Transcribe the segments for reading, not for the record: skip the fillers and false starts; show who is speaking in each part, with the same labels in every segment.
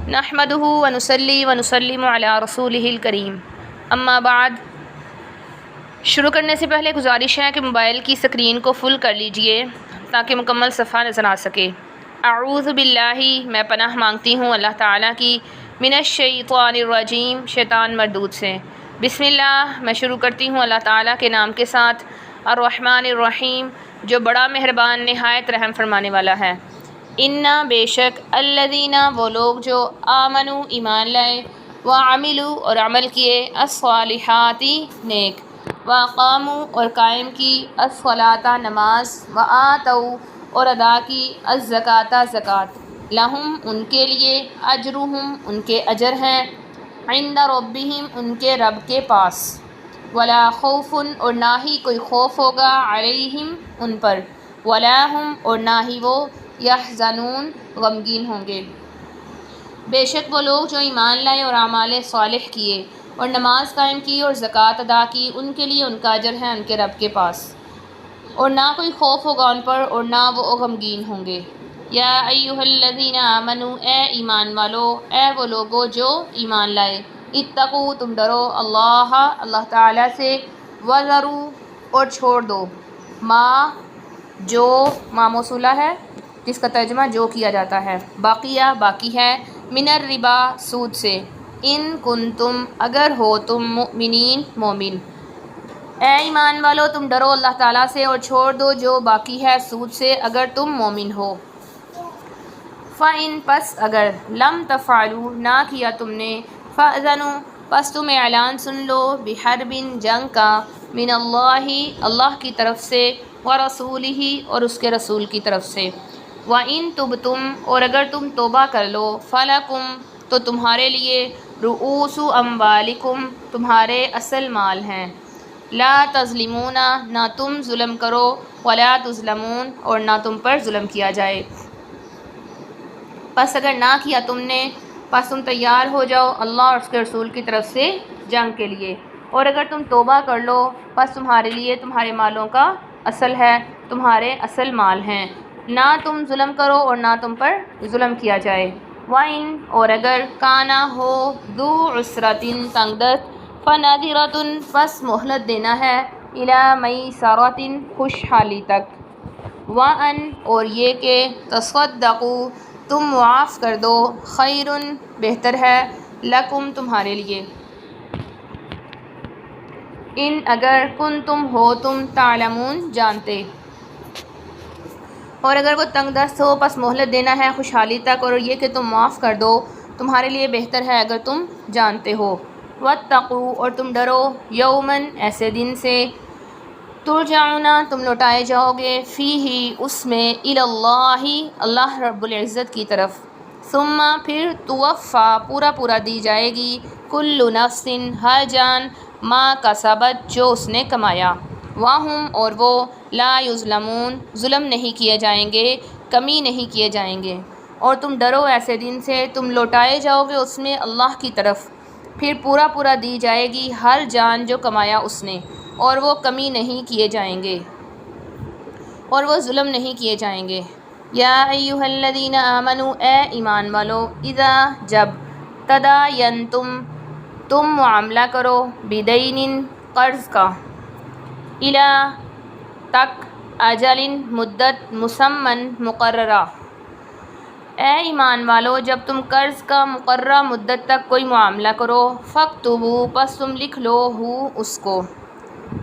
Speaker 1: نحمدہ ونصلی ونسلم علی رسولہ الکریم، اما بعد۔ شروع کرنے سے پہلے گزارش ہے کہ موبائل کی اسکرین کو فل کر لیجئے تاکہ مکمل صفحہ نظر آ سکے۔ اعوذ باللہ، میں پناہ مانگتی ہوں اللہ تعالیٰ کی، من الشیطان الرجیم، شیطان مردود سے۔ بسم اللہ، میں شروع کرتی ہوں اللہ تعالیٰ کے نام کے ساتھ۔ الرحمن الرحیم، جو بڑا مہربان نہایت رحم فرمانے والا ہے۔ انا، بے شک، الذین، وہ لوگ جو آمنوا، ایمان لائے، وعملوا، اور عمل کیے، الصالحات، نیک، واقاموا، اور قائم کی، الصلاۃ، نماز، وآتوا، اور ادا کی، الزکوٰۃ، زکوٰۃ، لہم، ان کے لیے، اجرہم، ان کے اجر ہیں، عند ربہم، ان کے رب کے پاس، ولا خوف، اور نہ ہی کوئی خوف ہوگا، علیہم، ان پر، ولا ہم، اور نہ ہی وہ، یحزنون، غمگین ہوں گے۔ بے شک وہ لوگ جو ایمان لائے اور اعمال صالح کیے اور نماز قائم کی اور زکوٰۃ ادا کی، ان کے لیے ان کا اجر ہے ان کے رب کے پاس، اور نہ کوئی خوف ہوگا ان پر اور نہ وہ غمگین ہوں گے۔ یا ایھا الذین آمنوا، اے ایمان والو، اے وہ لوگو جو ایمان لائے، اتقوا، تم ڈرو، اللہ تعالیٰ سے، وذروا، اور چھوڑ دو، ما، جو، ما موصولہ ہے جس کا ترجمہ جو کیا جاتا ہے، باقیہ، باقی ہے، من الربا، سود سے، ان کنتم، اگر ہو تم، مؤمنین، مومن۔ اے ایمان والو، تم ڈرو اللہ تعالیٰ سے اور چھوڑ دو جو باقی ہے سود سے، اگر تم مومن ہو۔ فَإِن، پس اگر، لم تفعلوا، نہ کیا تم نے، فَأْذَنُوا، پس تم اعلان سن لو، بحرب، جنگ کا، من اللہ کی طرف سے، ورسولہ، اور اس کے رسول کی طرف سے۔ وَإِن تُبْتُمْ، اور اگر تم توبہ کر لو، فَلَکُمْ، تو تمہارے لیے، رؤوس اموالکم، تمہارے اصل مال ہیں، لا تظلمون، نہ تم ظلم کرو، ولا تظلمون، اور نہ تم پر ظلم کیا جائے۔ پس اگر نہ کیا تم نے، پس تم تیار ہو جاؤ اللہ اور اس کے رسول کی طرف سے جنگ کے لیے، اور اگر تم توبہ کر لو، پس تمہارے لیے تمہارے مالوں کا اصل ہے، تمہارے اصل مال ہیں، نہ تم ظلم کرو اور نہ تم پر ظلم کیا جائے۔ وَإِن، اور اگر، کانا، ہو، ذو عسرۃ، تنگ دست، فنظرۃ، پس مہلت دینا ہے، الی میسرۃ، خوشحالی تک، وَأَن، اور یہ کہ، تصدقوا، تم معاف کر دو، خیر، بہتر ہے، لکم، تمہارے لیے، ان، اگر، کنتم، ہو تم، تعلمون، جانتے۔ اور اگر وہ تنگ دست ہو، پس مہلت دینا ہے خوشحالی تک، اور یہ کہ تم معاف کر دو، تمہارے لیے بہتر ہے اگر تم جانتے ہو۔ واتقوا، اور تم ڈرو، یوماً، ایسے دن سے، ترجعون، تم لوٹائے جاؤ گے، فیہ، اس میں، الی اللہ رب العزت کی طرف، ثم، پھر، توفی، پورا دی جائے گی، کل نفس، ہر جان، ما کسبت، جو اس نے کمایا، وہم، اور وہ، لا یظلمون، ظلم نہیں کیے جائیں گے، کمی نہیں کیے جائیں گے۔ اور تم ڈرو ایسے دن سے، تم لوٹائے جاؤ گے اس میں اللہ کی طرف، پھر پورا دی جائے گی ہر جان جو کمایا اس نے، اور وہ کمی نہیں کیے جائیں گے اور وہ ظلم نہیں کیے جائیں گے۔ یا ایھا الذین آمنوا، اے ایمان والو، اذا، جب، تداینتم، تم معاملہ کرو، بدین، قرض کا، الی، تک، اجل، مدت، مسمى، مقررہ، اے ایمان والو، جب تم قرض کا مقررہ مدت تک کوئی معاملہ کرو، فاکتبوا، پس تم لکھ لو، اس کو،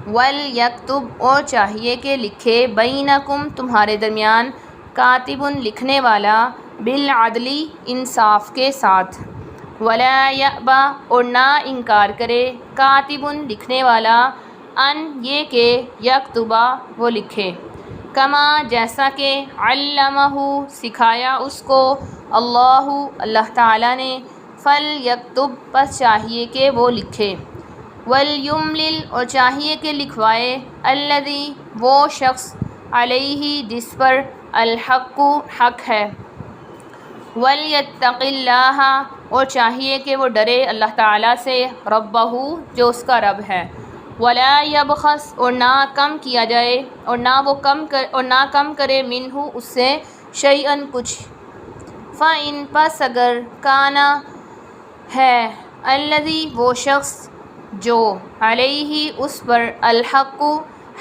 Speaker 1: ولیکتب، اور چاہیے کہ لکھے، بینکم، تمہارے درمیان، کاتب، لکھنے والا، بالعدل، انصاف کے ساتھ، ولا یأبی، اور نہ انکار کرے، کاتب، لکھنے والا، ان، یہ کہ، یکتب، وہ لکھے، کما، جیسا کہ، علمہ، سکھایا اس کو، اللہ تعالیٰ نے، فلیکتب، پس چاہیے کہ وہ لکھے، ولیملل، اور چاہیے کہ لکھوائے، الذی، وہ شخص، علیہ، جس پر، الحق، حق ہے، ولیتق اللہ، اور چاہیے کہ وہ ڈرے اللہ تعالیٰ سے، ربہ، جو اس کا رب ہے، ولا یبخس، اور نہ کم کیا جائے، اور نہ کم کرے، منہ، اس سے، شیئا، کچھ، فَإِن پس اگر کانا ہے الذی وہ شخص جو علیہ اس پر الحق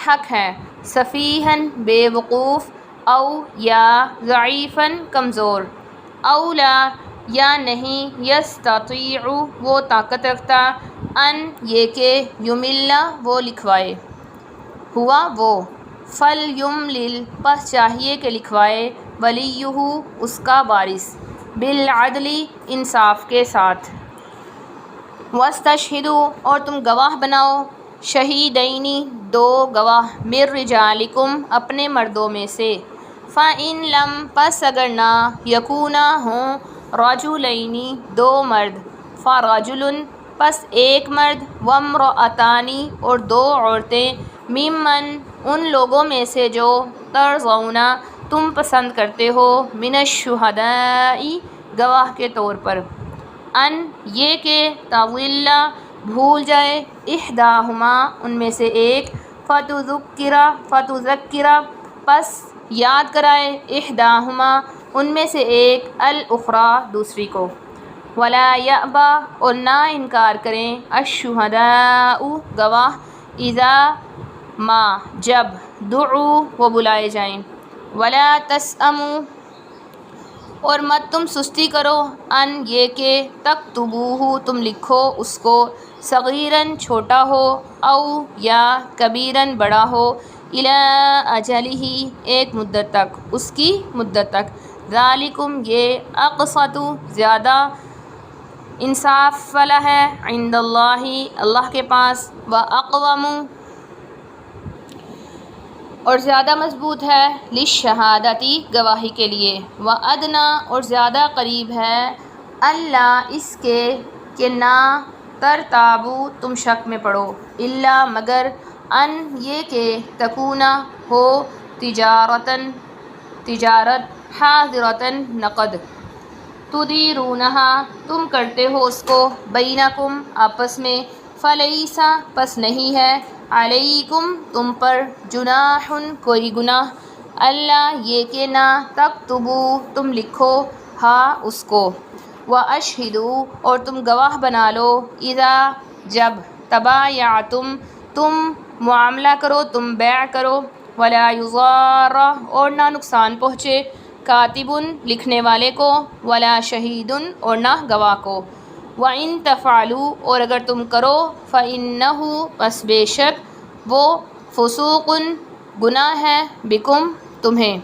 Speaker 1: حق ہے سفیہن بے وقوف او یا ضعیفاً کمزور او لا یا نہیں یستطیع وہ طاقت رکھتا ان یہ کہ یملا وہ لکھوائے ہوا وہ فلیملل پس چاہیے کہ لکھوائے ولیہ اس کا وارث بالعدل انصاف کے ساتھ واستشہدوا اور تم گواہ بناؤ شہیدینی دو گواہ من رجالکم اپنے مردوں میں سے فَإِن لم پس اگر نہ یکونا ہوں رجلینی دو مرد فرجل پس ایک مرد وامرأتانی اور دو عورتیں ممن ان لوگوں میں سے جو ترضون تم پسند کرتے ہو من الشہداء گواہ کے طور پر ان یہ کہ تضل بھول جائے احداہما ان میں سے ایک فتذکر پس یاد کرائے احداہما ان میں سے ایک الاخری دوسری کو ولا یأبا اور نہ انکار کریں الشہداء گواہ اذا ما جب دعوا وہ بلائے جائیں ولا تسأموا اور مت تم سستی کرو ان یہ کہ تکتبوہ تم لکھو اس کو صغیراً چھوٹا ہو او یا کبیراً بڑا ہو الی اجلہ ایک مدت تک اس کی مدت تک ذالکم یہ اقسط زیادہ انصاف والا ہے عند اللہ اللہ کے پاس واقوم اور زیادہ مضبوط ہے للشہادتی گواہی کے لیے وادنا اور زیادہ قریب ہے اللہ اس کے کہ نہ ترتابو تم شک میں پڑو الا مگر ان یہ کہ تکونا ہو تجارت حاضرتاً نقد تدیرونہا تم کرتے ہو اس کو بینکم آپس میں فلیسا پس نہیں ہے علیکم تم پر جناح کوئی گناہ اللہ یہ کہ نہ تکتبو تم لکھو ہاں اس کو واشہدوا اور تم گواہ بنا لو اذا جب تبایعتم تم معاملہ کرو تم بیع کرو ولا یضار اور نہ نقصان پہنچے کاتب لکھنے والے کو ولا شہید اور نہ گواہ کو وَإِن تفعلوا اور اگر تم کرو فَإِنَّهُ پس بے شک وہ فسوق گناہ ہے بکم تمہیں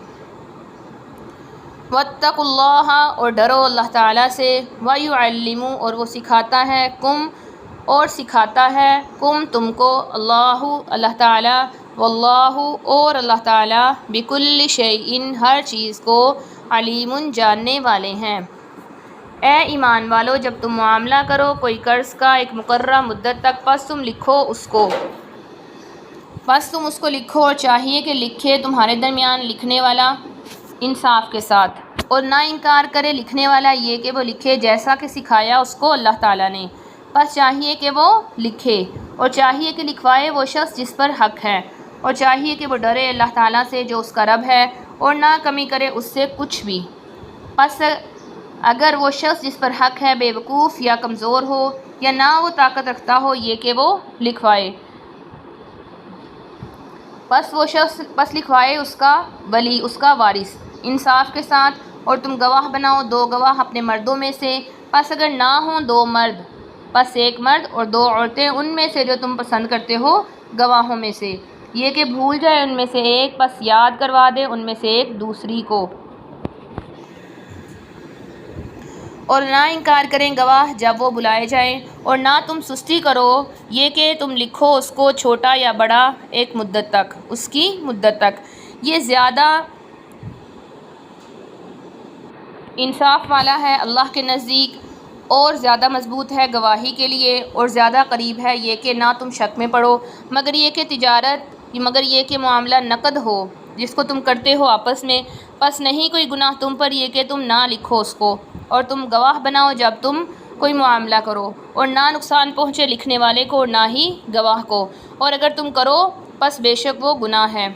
Speaker 1: واتقوا اللہ اور ڈرو اللہ تعالیٰ سے وَيُعَلِّمُ اور وہ سکھاتا ہے کم تم کو اللہ تعالیٰ واللہ اور اللہ تعالیٰ بکل شیء ہر چیز کو علیم جاننے والے ہیں۔ اے ایمان والو جب تم معاملہ کرو کوئی قرض کا ایک مقررہ مدت تک پس تم اس کو لکھو اور چاہیے کہ لکھے تمہارے درمیان لکھنے والا انصاف کے ساتھ اور نہ انکار کرے لکھنے والا یہ کہ وہ لکھے جیسا کہ سکھایا اس کو اللہ تعالیٰ نے پس چاہیے کہ وہ لکھے اور چاہیے کہ لکھوائے وہ شخص جس پر حق ہے اور چاہیے کہ وہ ڈرے اللہ تعالیٰ سے جو اس کا رب ہے اور نہ کمی کرے اس سے کچھ بھی۔ پس اگر وہ شخص جس پر حق ہے بے وقوف یا کمزور ہو یا نہ وہ طاقت رکھتا ہو یہ کہ وہ لکھوائے پس لکھوائے اس کا ولی اس کا وارث انصاف کے ساتھ اور تم گواہ بناؤ دو گواہ اپنے مردوں میں سے پس اگر نہ ہوں دو مرد پس ایک مرد اور دو عورتیں ان میں سے جو تم پسند کرتے ہو گواہوں میں سے یہ کہ بھول جائے ان میں سے ایک پس یاد کروا دے ان میں سے ایک دوسری کو اور نہ انکار کریں گواہ جب وہ بلائے جائیں اور نہ تم سستی کرو یہ کہ تم لکھو اس کو چھوٹا یا بڑا ایک مدت تک اس کی مدت تک یہ زیادہ انصاف والا ہے اللہ کے نزدیک اور زیادہ مضبوط ہے گواہی کے لیے اور زیادہ قریب ہے یہ کہ نہ تم شک میں پڑو مگر یہ کہ معاملہ نقد ہو جس کو تم کرتے ہو آپس میں پس نہیں کوئی گناہ تم پر یہ کہ تم نہ لکھو اس کو اور تم گواہ بناؤ جب تم کوئی معاملہ کرو اور نہ نقصان پہنچے لکھنے والے کو اور نہ ہی گواہ کو اور اگر تم کرو پس بے شک وہ گناہ ہے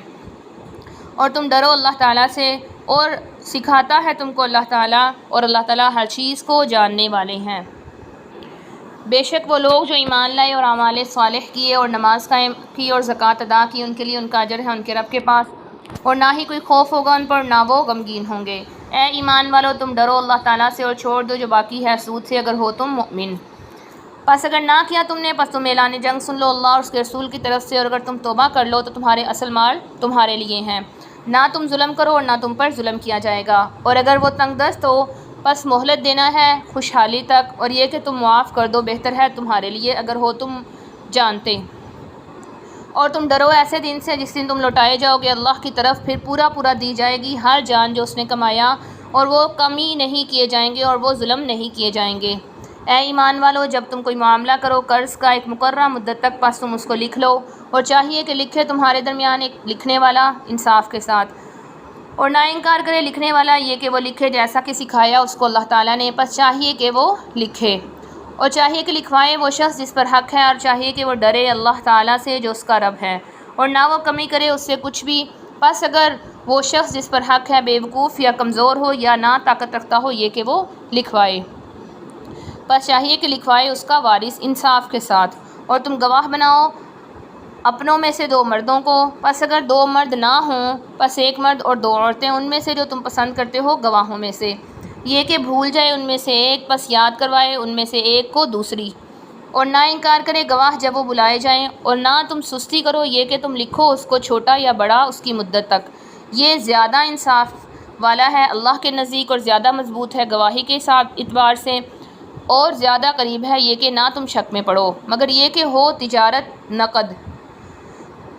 Speaker 1: اور تم ڈرو اللہ تعالیٰ سے اور سکھاتا ہے تم کو اللہ تعالیٰ، اور اللہ تعالیٰ ہر چیز کو جاننے والے ہیں۔ بے شک وہ لوگ جو ایمان لائے اور اعمال صالح کیے اور نماز قائم کی اور زکوٰۃ ادا کی، ان کے لیے ان کا اجر ہے ان کے رب کے پاس، اور نہ ہی کوئی خوف ہوگا ان پر، نہ وہ غمگین ہوں گے۔ اے ایمان والو، تم ڈرو اللہ تعالیٰ سے اور چھوڑ دو جو باقی ہے سود سے، اگر ہو تم مؤمن۔ پس اگر نہ کیا تم نے، پس تم اعلان جنگ سن لو اللہ اور اس کے رسول کی طرف سے، اور اگر تم توبہ کر لو تو تمہارے اصل مال تمہارے لیے ہیں، نہ تم ظلم کرو اور نہ تم پر ظلم کیا جائے گا۔ اور اگر وہ تنگ دست ہو پس مہلت دینا ہے خوشحالی تک، اور یہ کہ تم معاف کر دو بہتر ہے تمہارے لیے اگر ہو تم جانتے۔ اور تم ڈرو ایسے دن سے جس دن تم لوٹائے جاؤ گے اللہ کی طرف، پھر پورا پورا دی جائے گی ہر جان جو اس نے کمایا، اور وہ کمی نہیں کیے جائیں گے اور وہ ظلم نہیں کیے جائیں گے۔ اے ایمان والو، جب تم کوئی معاملہ کرو قرض کا ایک مقررہ مدت تک، پس تم اس کو لکھ لو، اور چاہیے کہ لکھے تمہارے درمیان ایک لکھنے والا انصاف کے ساتھ، اور نہ انکار کرے لکھنے والا یہ کہ وہ لکھے جیسا کہ سکھایا اس کو اللہ تعالیٰ نے، پس چاہیے کہ وہ لکھے، اور چاہیے کہ لکھوائے وہ شخص جس پر حق ہے، اور چاہیے کہ وہ ڈرے اللہ تعالیٰ سے جو اس کا رب ہے، اور نہ وہ کمی کرے اس سے کچھ بھی۔ پس اگر وہ شخص جس پر حق ہے بیوقوف یا کمزور ہو یا نہ طاقت رکھتا ہو، یہ کہ وہ لکھوائے، پس چاہیے کہ لکھوائے اس کا وارث انصاف کے ساتھ، اور تم گواہ بناؤ اپنوں میں سے 2 مردوں کو، پس اگر 2 مرد نہ ہوں پس 1 مرد اور 2 عورتیں ان میں سے جو تم پسند کرتے ہو گواہوں میں سے، یہ کہ بھول جائے ان میں سے ایک پس یاد کروائے ان میں سے ایک کو دوسری، اور نہ انکار کرے گواہ جب وہ بلائے جائیں، اور نہ تم سستی کرو یہ کہ تم لکھو اس کو چھوٹا یا بڑا اس کی مدت تک، یہ زیادہ انصاف والا ہے اللہ کے نزدیک، اور زیادہ مضبوط ہے گواہی کے اعتبار سے، اور زیادہ قریب ہے یہ کہ نہ تم شک میں پڑو، مگر یہ کہ ہو تجارت نقد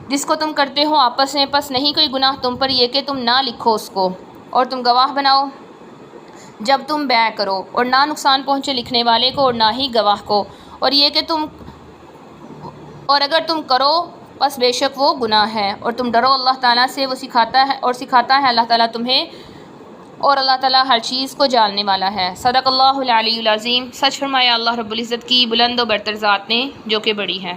Speaker 1: جس کو تم کرتے ہو آپس میں، پس نہیں کوئی گناہ تم پر یہ کہ تم نہ لکھو اس کو، اور تم گواہ بناؤ جب تم بیع کرو، اور نہ نقصان پہنچے لکھنے والے کو اور نہ ہی گواہ کو، اور یہ کہ اگر تم کرو پس بے شک وہ گناہ ہے، اور تم ڈرو اللہ تعالیٰ سے، وہ سکھاتا ہے اللہ تعالیٰ تمہیں، اور اللہ تعالیٰ ہر چیز کو جاننے والا ہے۔ صدق اللہ العلی العظیم۔ سچ فرمایا اللہ رب العزت کی بلند و برتر ذات نے جو کہ بڑی ہے۔